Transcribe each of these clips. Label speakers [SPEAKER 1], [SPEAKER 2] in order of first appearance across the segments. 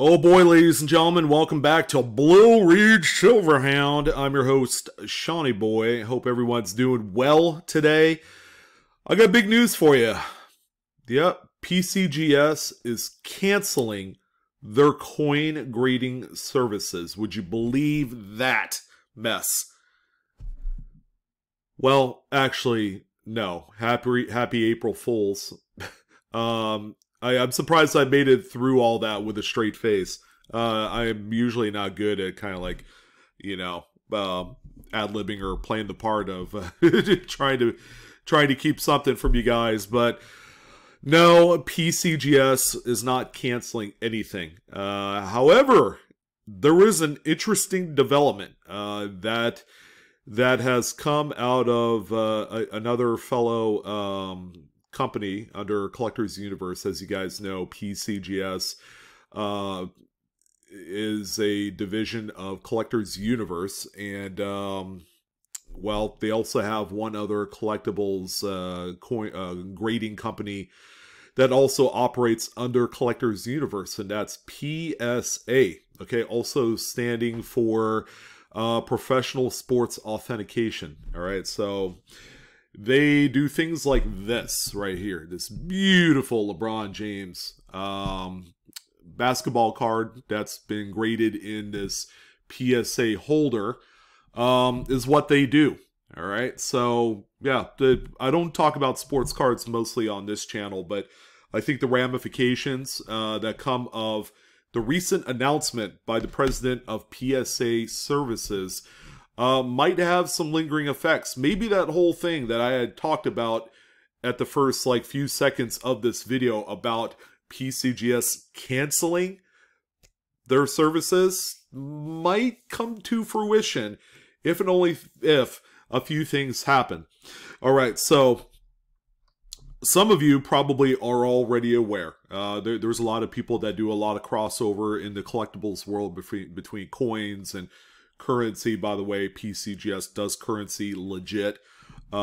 [SPEAKER 1] Oh boy, ladies and gentlemen, welcome back to Blue Ridge Silverhound. I'm your host, Shawnee Boy. Hope everyone's doing well today. I got big news for you. Yep, PCGS is canceling their coin grading services. Would you believe that mess? Well, actually, no. Happy April Fools. I'm surprised I made it through all that with a straight face. I am usually not good at kind of like, ad-libbing or playing the part of trying to keep something from you guys. But no, PCGS is not canceling anything. However, there is an interesting development that has come out of another fellow company under Collectors Universe. As you guys know, PCGS is a division of Collectors Universe, and well, they also have one other collectibles grading company that also operates under Collectors Universe, and that's PSA. Okay, also standing for Professional Sports Authentication. All right, so they do things like this right here. This beautiful LeBron James basketball card that's been graded in this PSA holder is what they do. All right. So, yeah, I don't talk about sports cards mostly on this channel, but I think the ramifications that come of the recent announcement by the president of PSA Services might have some lingering effects. Maybe that whole thing that I had talked about at the first few seconds of this video about PCGS canceling their services might come to fruition if and only if a few things happen. All right, so some of you probably are already aware. There's a lot of people that do a lot of crossover in the collectibles world between coins and currency. By the way, PCGS does currency legit. They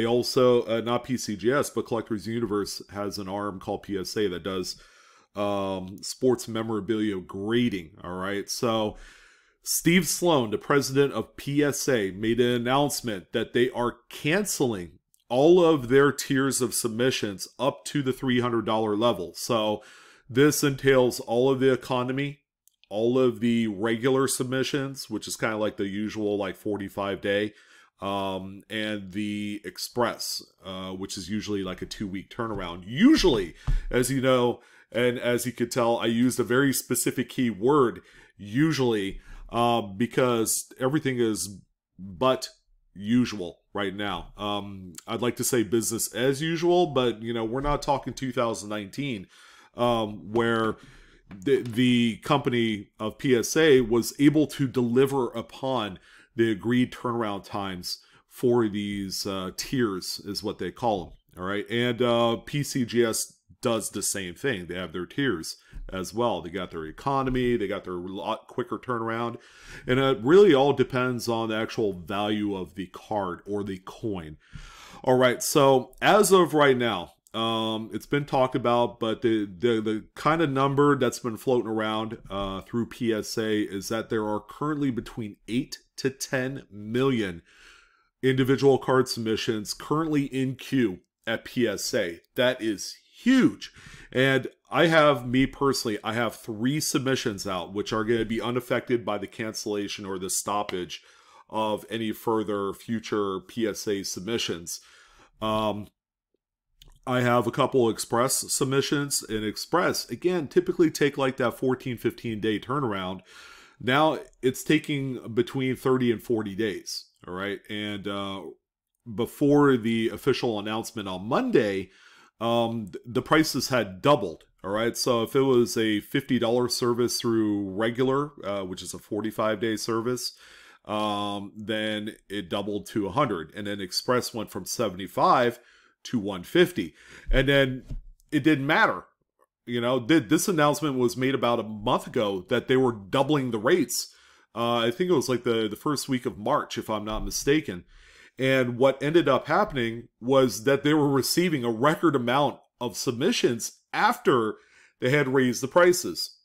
[SPEAKER 1] also, not PCGS, but Collectors Universe has an arm called PSA that does sports memorabilia grading. All right, so Steve Sloan, the president of PSA, made an announcement that they are canceling all of their tiers of submissions up to the $300 level. So this entails all of the economy, all of the regular submissions, which is kind of like the usual 45-day, and the express, which is usually like a 2-week turnaround. Usually, as you know, and as you could tell, I used a very specific key word, usually, because everything is but usual right now. I'd like to say business as usual, but we're not talking 2019, where the company of PSA was able to deliver upon the agreed turnaround times for these tiers, is what they call them. All right, and PCGS does the same thing. They have their tiers as well. They got their economy, they got their lot quicker turnaround, and it really all depends on the actual value of the card or the coin. All right, so as of right now, it's been talked about, but the kind of number that's been floating around through PSA is that there are currently between 8 to 10 million individual card submissions currently in queue at PSA. That is huge. And I have 3 submissions out, which are going to be unaffected by the cancellation or the stoppage of any further future PSA submissions. I have a couple express submissions, and express, again, typically take like that 14-15 day turnaround. Now it's taking between 30 and 40 days. All right. And before the official announcement on Monday, the prices had doubled. All right. So if it was a $50 service through regular, which is a 45-day service, then it doubled to 100. And then express went from 75 to 150. And then it didn't matter. This announcement was made about a month ago that they were doubling the rates. I think it was like the first week of March, if I'm not mistaken. And what ended up happening was that they were receiving a record amount of submissions after they had raised the prices.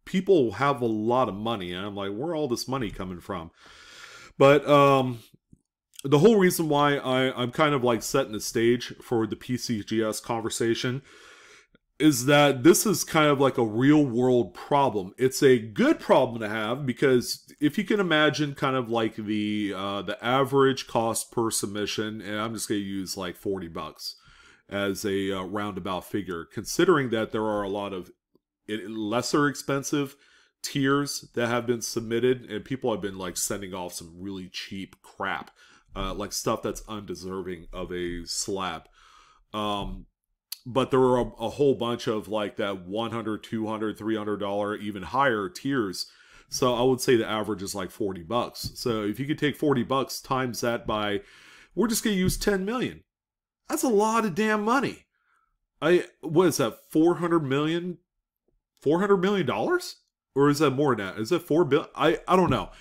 [SPEAKER 1] People have a lot of money, and I'm like, where all this money coming from? But the whole reason why I'm kind of like setting the stage for the PCGS conversation is that this is kind of like a real world problem. It's a good problem to have, because if you can imagine kind of like the average cost per submission, and I'm just going to use like $40 as a roundabout figure, considering that there are a lot of lesser expensive tiers that have been submitted, and people have been like sending off some really cheap crap, like stuff that's undeserving of a slab. But there are a whole bunch of like that $100, $200, $300, even higher tiers. So I would say the average is like $40. So if you could take $40 times that by, we're just going to use 10 million. That's a lot of damn money. What is that? $400 million? $400 million? Or is that more than that? Is it $4 billion? I don't know.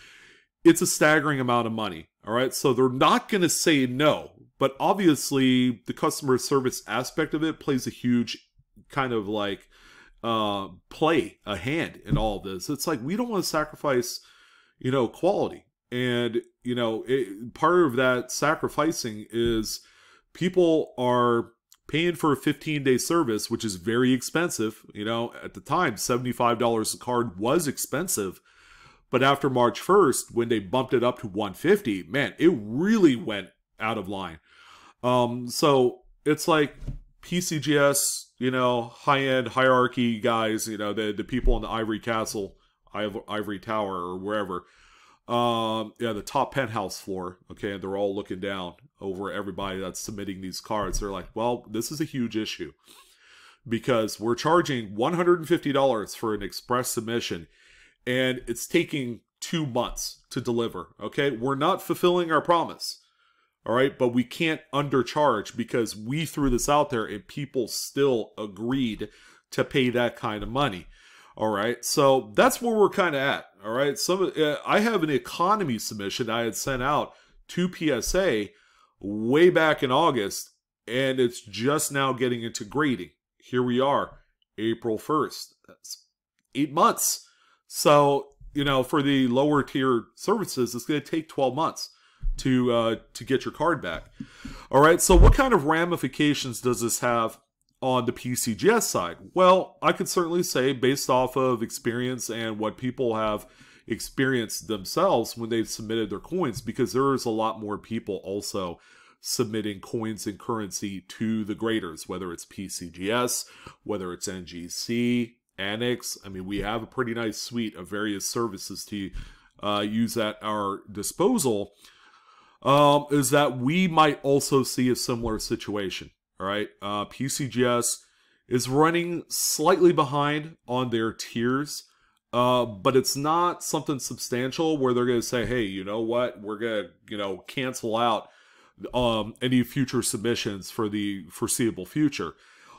[SPEAKER 1] It's a staggering amount of money. All right. So they're not going to say no. But obviously, the customer service aspect of it plays a huge kind of like play a hand in all of this. It's like, we don't want to sacrifice, you know, quality. And, you know, part of that sacrificing is people are paying for a 15-day service, which is very expensive. You know, at the time, $75 a card was expensive. But after March 1st, when they bumped it up to $150, man, it really went out of line. So it's like PCGS, you know, high-end hierarchy guys, you know, the people in the Ivory Castle, Ivory Tower, or wherever. Yeah, the top penthouse floor. Okay, and they're all looking down over everybody that's submitting these cards. They're like, well, this is a huge issue, because we're charging $150 for an express submission, and it's taking 2 months to deliver. Okay, we're not fulfilling our promise. All right, but we can't undercharge, because we threw this out there and people still agreed to pay that kind of money. All right, so that's where we're kind of at. All right, I have an economy submission I had sent out to PSA way back in August, and it's just now getting into grading. Here we are, April 1st. That's 8 months. So, you know, for the lower tier services, it's going to take 12 months to get your card back. All right, so what kind of ramifications does this have on the PCGS side? Well, I could certainly say, based off of experience and what people have experienced themselves when they've submitted their coins, because there is a lot more people also submitting coins and currency to the graders, whether it's PCGS, whether it's NGC, Annex. I mean, we have a pretty nice suite of various services to use at our disposal. Is that we might also see a similar situation. All right, PCGS is running slightly behind on their tiers, but it's not something substantial where they're going to say, hey, you know what, we're going to, you know, cancel out any future submissions for the foreseeable future.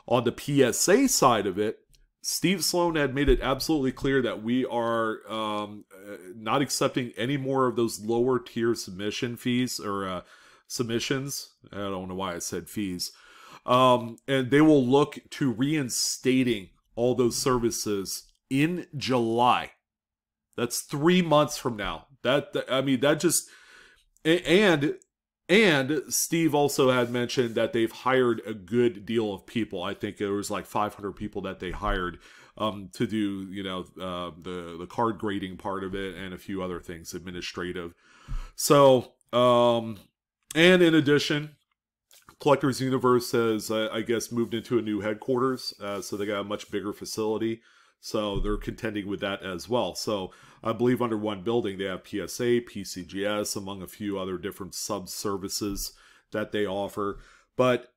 [SPEAKER 1] On the PSA side of it, Steve Sloan had made it absolutely clear that we are not accepting any more of those lower tier submission fees or submissions. I don't know why I said fees. And they will look to reinstating all those services in July. That's 3 months from now. I mean, that just, and Steve also had mentioned that they've hired a good deal of people. I think it was like 500 people that they hired to do, you know, the card grading part of it and a few other things, administrative. So, and in addition, Collectors Universe has, I guess, moved into a new headquarters. So they got a much bigger facility. So they're contending with that as well. So I believe under one building they have PSA, PCGS, among a few other different sub-services that they offer. But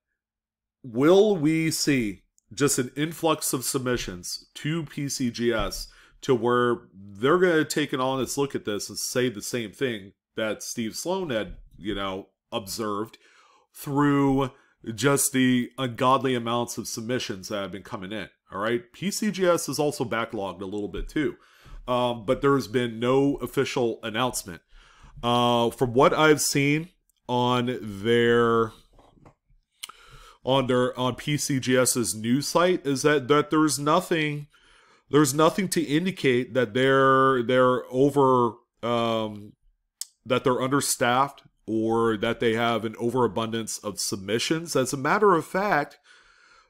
[SPEAKER 1] will we see just an influx of submissions to PCGS to where they're going to take an honest look at this and say the same thing that Steve Sloan had, you know, observed through just the ungodly amounts of submissions that have been coming in? All right, PCGS is also backlogged a little bit too, but there has been no official announcement. From what I've seen on their on PCGS's news site is that there's nothing to indicate that they're over that they're understaffed or that they have an overabundance of submissions. As a matter of fact,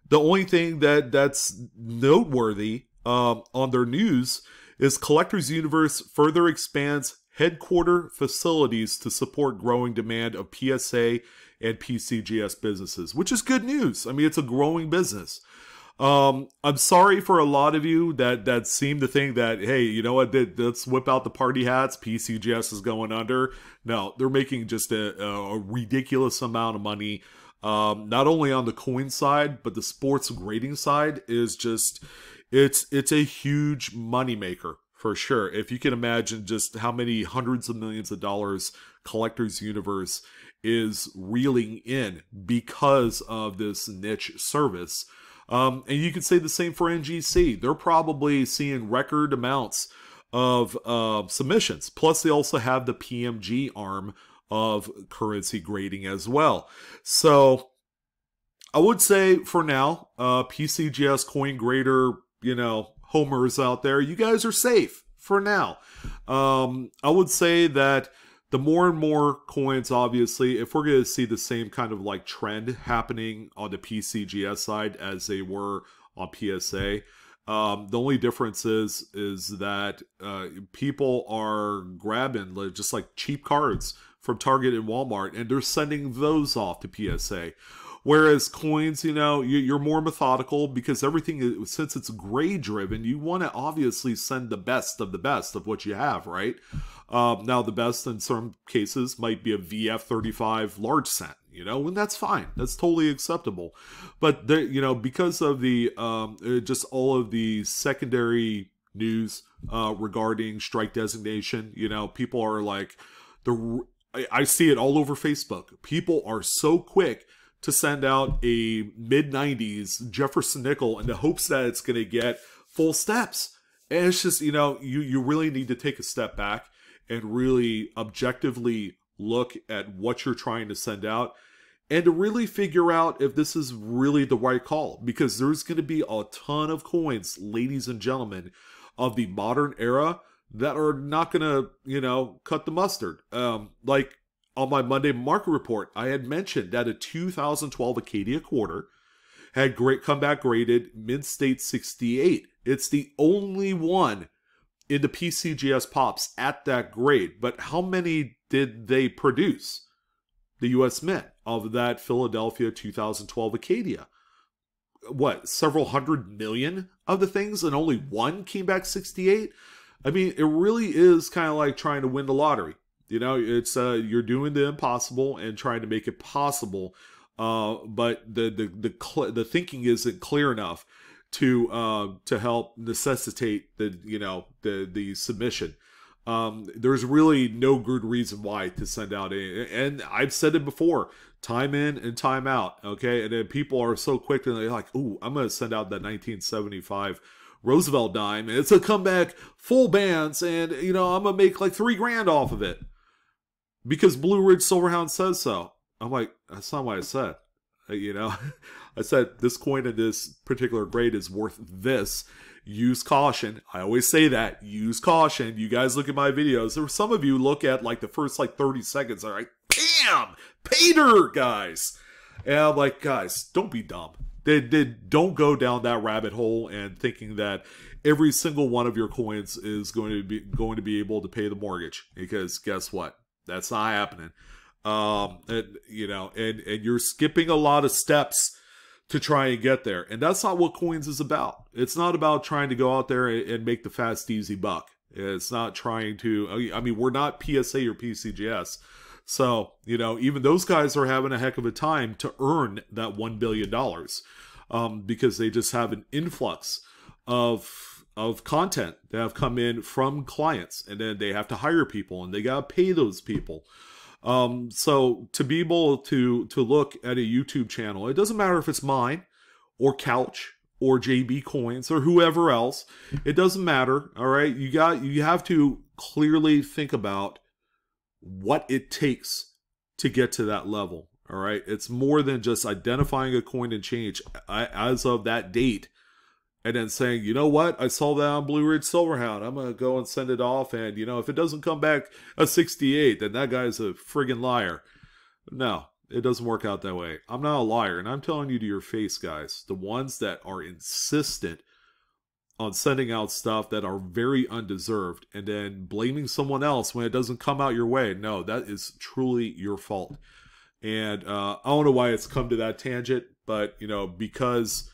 [SPEAKER 1] the only thing that's noteworthy on their news is Collectors Universe further expands headquarter facilities to support growing demand of PSA and PCGS businesses, which is good news. I mean, it's a growing business. I'm sorry for a lot of you that seem to think that, hey, you know what, let's whip out the party hats, PCGS is going under. No, they're making just a ridiculous amount of money. Not only on the coin side, but the sports grading side is just, it's a huge moneymaker for sure. If you can imagine just how many hundreds of millions of dollars Collectors Universe is reeling in because of this niche service. And you could say the same for NGC. They're probably seeing record amounts of submissions. Plus, they also have the PMG arm of currency grading as well. So, I would say for now, PCGS coin grader, homers out there, you guys are safe for now. I would say that the more and more coins, obviously, if we're going to see the same kind of like trend happening on the PCGS side as they were on PSA, the only difference is that people are grabbing just like cheap cards from Target and Walmart, and they're sending those off to PSA. Whereas coins, you're more methodical because everything, since it's grade driven, you want to obviously send the best of what you have, right? Now, the best in some cases might be a VF35 large cent, and that's fine. That's totally acceptable. But, because of the just all of the secondary news regarding strike designation, people are like, I see it all over Facebook. People are so quick to send out a mid-90s Jefferson nickel in the hopes that it's going to get full steps. And it's just, you really need to take a step back and really objectively look at what you're trying to send out and to really figure out if this is really the right call. Because there's going to be a ton of coins, ladies and gentlemen, of the modern era that are not going to, cut the mustard. Like, on my Monday market report, I had mentioned that a 2012 Acadia quarter had come back graded mid-state 68. It's the only one in the PCGS pops at that grade. But how many did they produce? The U.S. Mint of that Philadelphia 2012 Acadia. What, several hundred million of the things, and only one came back 68? I mean, it really is kind of like trying to win the lottery. It's you're doing the impossible and trying to make it possible, but the thinking isn't clear enough to help necessitate the submission. There's really no good reason why to send out and I've said it before, time in and time out. Okay, and then people are so quick and they're like, "Ooh, I'm going to send out that 1975." Roosevelt dime, and it's a comeback full bands, and I'm gonna make like $3,000 off of it. Because BlueRidgeSilverhound says so. I'm like, that's not what I said. I said this coin in this particular grade is worth this. Use caution. I always say that. Use caution. You guys look at my videos. There were some of you look at like the first 30 seconds. They're like, bam! Pater, guys! And I'm like, guys, don't be dumb. Don't go down that rabbit hole and thinking that every single one of your coins is going to be able to pay the mortgage. Because guess what? That's not happening. And you're skipping a lot of steps to try and get there. And that's not what coins is about. It's not about trying to go out there and make the fast, easy buck. It's not trying to, we're not PSA or PCGS. So, even those guys are having a heck of a time to earn that $1 billion because they just have an influx of content that have come in from clients, and then they have to hire people and they got to pay those people. So to be able to look at a YouTube channel, it doesn't matter if it's mine or Couch or JB Coins or whoever else, it doesn't matter. All right. You have to clearly think about what it takes to get to that level. All right, it's more than just identifying a coin and change as of that date, and then saying, you know what, I saw that on Blue Ridge Silverhound. I'm gonna go and send it off, and if it doesn't come back a 68, then that guy's a friggin' liar. No, it doesn't work out that way. I'm not a liar, and I'm telling you to your face, guys. The ones that are insistent on sending out stuff that are very undeserved and then blaming someone else when it doesn't come out your way, no, that is truly your fault. And I don't know why it's come to that tangent, but because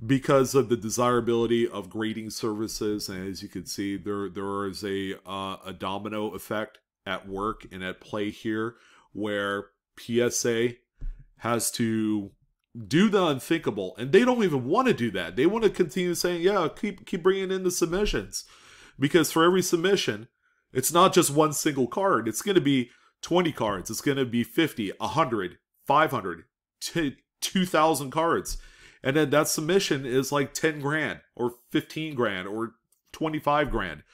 [SPEAKER 1] of the desirability of grading services, and as you can see, there is a domino effect at work and at play here, where PSA has to do the unthinkable, and they don't even want to do that. They want to continue saying, yeah, keep bringing in the submissions, because for every submission, it's not just one single card. It's going to be 20 cards. It's going to be 50, 100, 500, 2,000 cards. And then that submission is like 10 grand or 15 grand or 25 grand.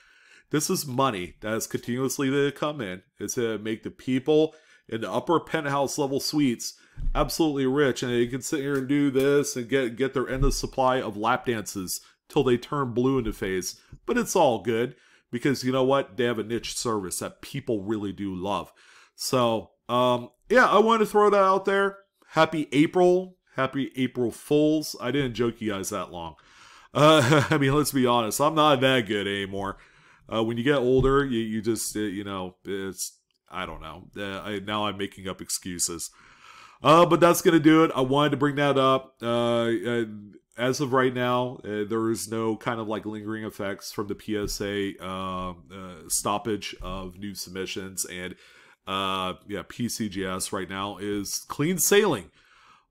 [SPEAKER 1] This is money that is continuously to come in. It's to make the people in the upper penthouse level suites absolutely rich. And they can sit here and do this and get their endless supply of lap dances till they turn blue in the face. But it's all good, because you know what? They have a niche service that people really do love. So, yeah, I wanted to throw that out there. Happy April. Happy April Fools. I didn't joke you guys that long. I mean, let's be honest. I'm not that good anymore. When you get older, you just, it's, I don't know. Now I'm making up excuses. But that's going to do it. I wanted to bring that up. As of right now, there is no kind of like lingering effects from the PSA stoppage of new submissions. And yeah, PCGS right now is clean sailing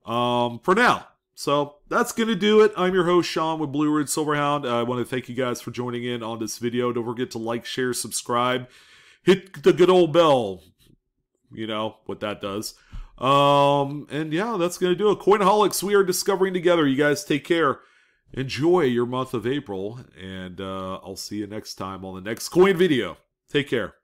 [SPEAKER 1] for now. So that's going to do it. I'm your host, Sean, with Blue Ridge Silverhound. I want to thank you guys for joining in on this video. Don't forget to like, share, subscribe. Hit the good old bell. You know what that does. And yeah, that's going to do it. Coinaholics, we are discovering together. You guys take care. Enjoy your month of April. And I'll see you next time on the next coin video. Take care.